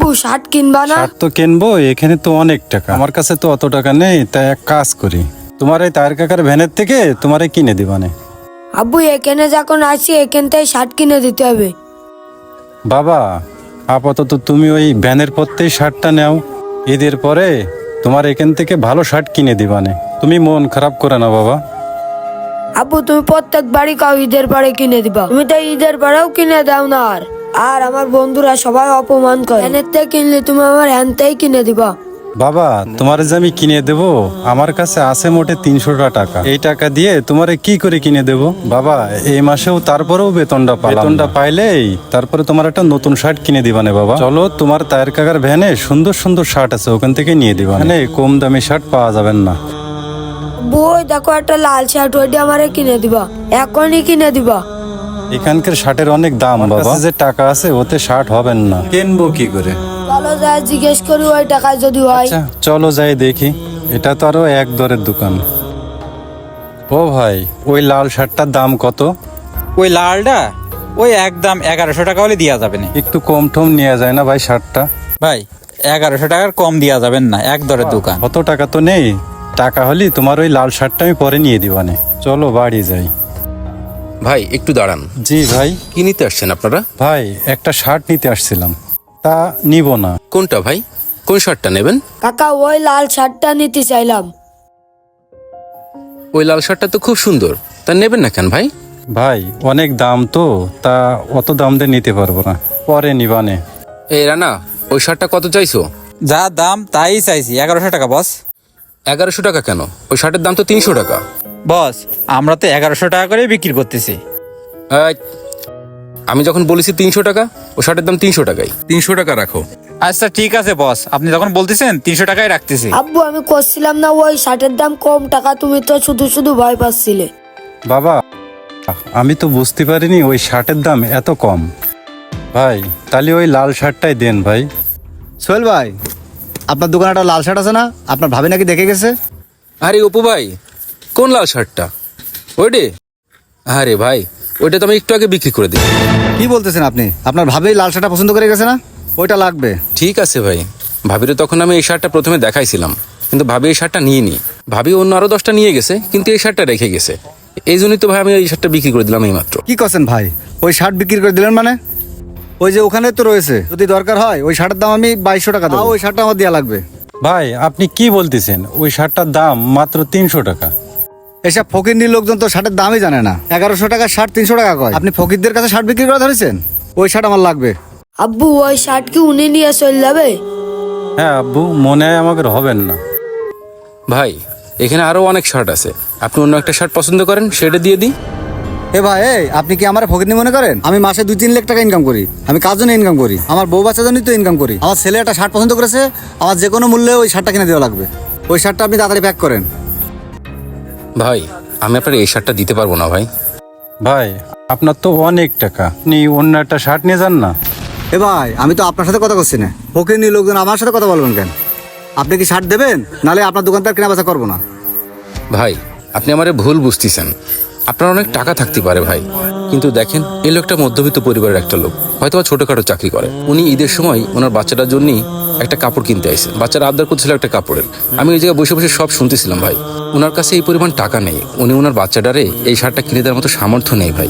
আব্বু শার্ট কিনবা না? শার্ট তো কিনবো, এখানে তো অনেক টাকা, আমার কাছে তো অত টাকা নেই। তাই এক কাজ করি, তোমার এই তায়ের কাকার ভ্যানের থেকে তোমারে কিনে দিবানে। আব্বু এখানে যখন আসি এখান থেকে শার্ট কিনে দিতে হবে। বাবা আপাতত তুমি ওই ভ্যানের পথেই শার্টটা নাও, ঈদের পরে তোমার এখান থেকে ভালো শার্ট কিনে দিবানে। তুমি মন খারাপ করে না বাবা। আব্বু তুমি প্রত্যেক বাড়ি কাউ ঈদের পরে কিনে দিবা, তুমি তো ঈদের পরেও কিনে দাও না। আর আমার বন্ধুরা সবাই অপমান করে, হ্যানের থেকে কিনলে তুমি আমার হ্যান থেকেই কিনে দিবা। বাবা তোমার যে আমি কিনে দেব, আমার কাছে আছে মোটে 300 টাকা। এই টাকা দিয়ে তোমারে কি করে কিনে দেব বাবা? এই মাসেও তারপরেও বেতনটা পাইলেই তারপরে তোমার একটা নতুন শার্ট কিনে দিবানে বাবা। চলো, তোমার তায়ের কাকার ভ্যানে সুন্দর সুন্দর শার্ট আছে, ওখান থেকে নিয়ে দিবা। মানে কম দামি শার্ট পাওয়া যাবেন না। বই দেখো একটা লাল শার্ট, ওইটা আমারে কিনে দিবা, এখনই কিনে দিবা। এখানকার শার্টের অনেক দাম বাবা, যে টাকা আছে ওতে শার্ট হবেন না, কিনবো কি করে? চলো যাই জিজ্ঞেস করি ওই টাকায় যদি হয়। আচ্ছা চলো যাই দেখি, এটা তো আরো এক দরের দোকান। ও ভাই, ওই লাল শার্টটার দাম কত? ওই লালটা ওই একদম 1100 টাকা হলে দেওয়া যাবে না একটু কম টম নেওয়া যায় না ভাই শার্টটা? ভাই। 1100 টাকার কম দেওয়া যাবেন না, এক দরের দোকান। অত টাকা তো নেই, টাকা হলে তোমার ওই লাল শার্টটা আমি পরে নিয়ে দিবানে। চলো বাড়ি যাই। ভাই একটু দাঁড়ান। জি ভাই। কি নিতে আসছেন আপনারা? ভাই একটা শার্ট নিতে আসছিলাম, তা নিব না। কোনটা ভাই, কোন শার্টটা নেবেন? কাকা ওই লাল শার্টটা নিতে চাইলাম। ওই লাল শার্টটা তো খুব সুন্দর, তা নেবেন না কেন ভাই? ভাই অনেক দাম তো, তা অত দাম দিয়ে নিতে পারবো না, পরে নিবানে। এই রানা, ওই শার্টটা কত চাইছো? যা দাম তাই চাইছি, 1100 টাকা বস। 1100 টাকা কেন? ওই শার্টের দাম তো 300 টাকা। বস আমরা তো 1100 টাকা করে বিক্রি করতেছি। এই, আমি যখন বলেছি 300 টাকা, ওই শার্টের দাম 300 টাকাই। 300 টাকা রাখো। আচ্ছা ঠিক আছে বস, আপনি যখন বলতেছেন 300 টাকাই রাখতেছি। আব্বু আমি করছিলাম না ওই শার্টের দাম কম টাকা, তুমি তো শুধু শুধু ভয় পাচ্ছিলে। বাবা আমি তো বুঝতে পারিনি ওই শার্টের দাম এত কম। ভাই তাহলে ওই লাল শার্টটাই দেন ভাই। সোহেল ভাই, আপনার দোকানে একটা লাল শার্ট আছে না? আপনার ভাবি নাকি দেখে গেছে। আরে অপু ভাই, কোন লাল শার্টটা? ওইটে? আরে ভাই, ওইটা তো আমি একটু আগে বিক্রি করে দিই। কি বলতেছেন আপনি? আপনার ভাবি লাল শার্টটা পছন্দ করে গেছে না? ওইটা লাগবে। ঠিক আছে ভাই, ভাবিরে তখন আমি এই শার্টটা প্রথমে দেখাইছিলাম, কিন্তু ভাবি এই শার্টটা নিয়ে নি। ভাবি অন্য আরো 10টা নিয়ে গেছে, কিন্তু এই শার্টটা রেখে গেছে। এই জন্যই তো ভাই আমি এই শার্টটা বিক্রি করে দিলাম এই মাত্র। কি করছেন ভাই? ওই শার্ট বিক্রি করে দিলেন মানে? ওই যে ওখানে তো রয়েছে, যদি দরকার হয় ওই শার্টের দাম আমি 2200 টাকা দেবো। ওই শার্টটা আমার দেওয়া লাগবে। ভাই আপনি কি বলতেছেন? ওই শার্টটার দাম মাত্র 300 টাকা। এসব ফকিরনির লোকজন তো শার্টের দামই জানে না। 1100 টাকা শার্ট 300 টাকা কয়। আপনি ফকিরদের কাছে শার্ট বিক্রি করে ধরেছেন? ওই শার্ট আমার লাগবে। আব্বু ওই শার্ট কি উনি নিয়ে চলে যাবে? হ্যাঁ আব্বু, মনে হয় আমাকে হবেন না। ভাই এখানে আরো অনেক শার্ট আছে, আপনি অন্য একটা শার্ট পছন্দ করেন সেটা দিয়ে দিই। এ ভাই, আপনি কি আমার ফকিরনি মনে করেন? আমি মাসে 2-3 লাখ টাকা ইনকাম করি। আমি কার জন্য ইনকাম করি? আমার বউ বাচ্চার জন্যই তো ইনকাম করি। আমার ছেলে একটা শার্ট পছন্দ করেছে, আমার যে কোনো মূল্যে ওই শার্টটা কিনে দেওয়া লাগবে। ওই শার্টটা আপনি তাড়াতাড়ি প্যাক করেন। ভাই আমি আপনার এই শার্টটা দিতে পারবো না ভাই। ভাই আপনার তো অনেক টাকা, আপনি অন্য একটা শার্ট নিয়ে যান না। এ ভাই, আমি তো আপনার সাথে কথা করছি না। ফকিরনি লোকজন আমার সাথে কথা বলবেন কেন? আপনি কি শার্ট দেবেন? নালে আপনার দোকান থেকে কেনা বেচা করবো না। ভাই আপনি আমারে ভুল বুঝতেছেন, আপনার অনেক টাকা থাকতে পারে ভাই, কিন্তু দেখেন এই লোকটা মধ্যবিত্ত পরিবারের একটা লোক, হয়তো ছোটখাটো চাকরি করে। উনি ঈদের সময় ওনার বাচ্চাটার জন্যই একটা কাপড় কিনতে আইছে, বাচ্চারা আবদার করছিল একটা কাপড়ের। আমি এই জায়গায় বসে বসে সব শুনতেছিলাম ভাই। ওনার কাছে এই পরিমাণ টাকা নেই, উনি ওনার বাচ্চাটারে এই শার্টটা কিনে দেওয়ার মতো সামর্থ্য নেই ভাই।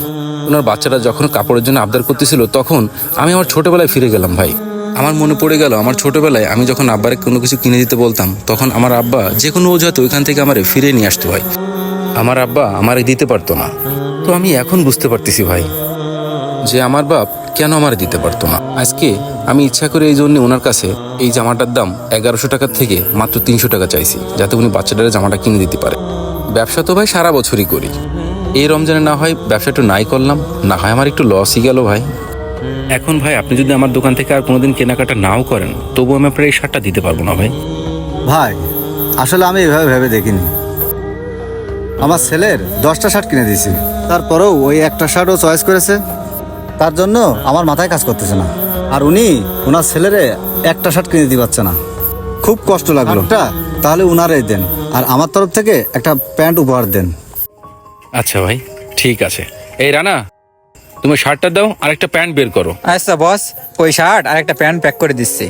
ওনার বাচ্চাটা যখন কাপড়ের জন্য আবদার করতেছিল, তখন আমি আমার ছোটবেলায় ফিরে গেলাম ভাই। আমার মনে পড়ে গেল আমার ছোটবেলায় আমি যখন আব্বারে কোনো কিছু কিনে দিতে বলতাম, তখন আমার আব্বা যে কোনো অজুহাতে ওইখান থেকে আমারে ফিরে নিয়ে আসতো ভাই। আমার আব্বা আমারে দিতে পারতো না। তো আমি এখন বুঝতে পারতেছি ভাই যে আমার বাপ কেন আমারে দিতে পারতো না। আজকে আমি ইচ্ছা করে এই জন্য ওনার কাছে এই জামাটার দাম 1100 টাকার থেকে মাত্র 300 টাকা চাইছি, যাতে উনি বাচ্চাটারে জামাটা কিনে দিতে পারে। ব্যবসা তো ভাই সারা বছরই করি, এই রমজানে না হয় ব্যবসা একটু নাই করলাম, না হয় আমার একটু লসই গেল ভাই। এখন ভাই আপনি যদি আমার দোকান থেকে আর কোনোদিন কেনাকাটা নাও করেন, তবু আমি আপনার এই শার্টটা দিতে পারবো না ভাই। ভাই আসলে আমি এভাবে ভেবে দেখিনি। আমার ছেলের 10টা শার্ট কিনে দিয়েছি, তারপরেও ওই একটা শার্টও চয়েস করেছে। তার জন্য আমার মাথায় কাজ করতেছে না। আর উনি ওনার ছেলেরে একটা শার্ট কিনে দিতে পারছে না। খুব কষ্ট লাগলো। তাহলে উনারাই দেন, আর আমার তরফ থেকে একটা প্যান্ট উপহার দেন। আচ্ছা ভাই ঠিক আছে। এই রানা, তুমি শার্টটা দাও আর একটা প্যান্ট বের করো। আচ্ছা বস, ওই শার্ট আর একটা প্যান্ট প্যাক করে দিচ্ছি।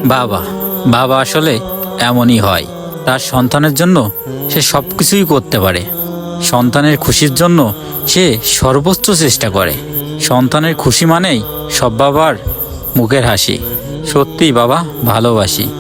বাবা বাবা আসলে এমনই হয়, তার সন্তানের জন্য সে সব কিছুই করতে পারে। সন্তানের খুশির জন্য সে সর্বোচ্চ চেষ্টা করে। সন্তানের খুশি মানেই সব বাবার মুখের হাসি। সত্যি বাবা, ভালোবাসি।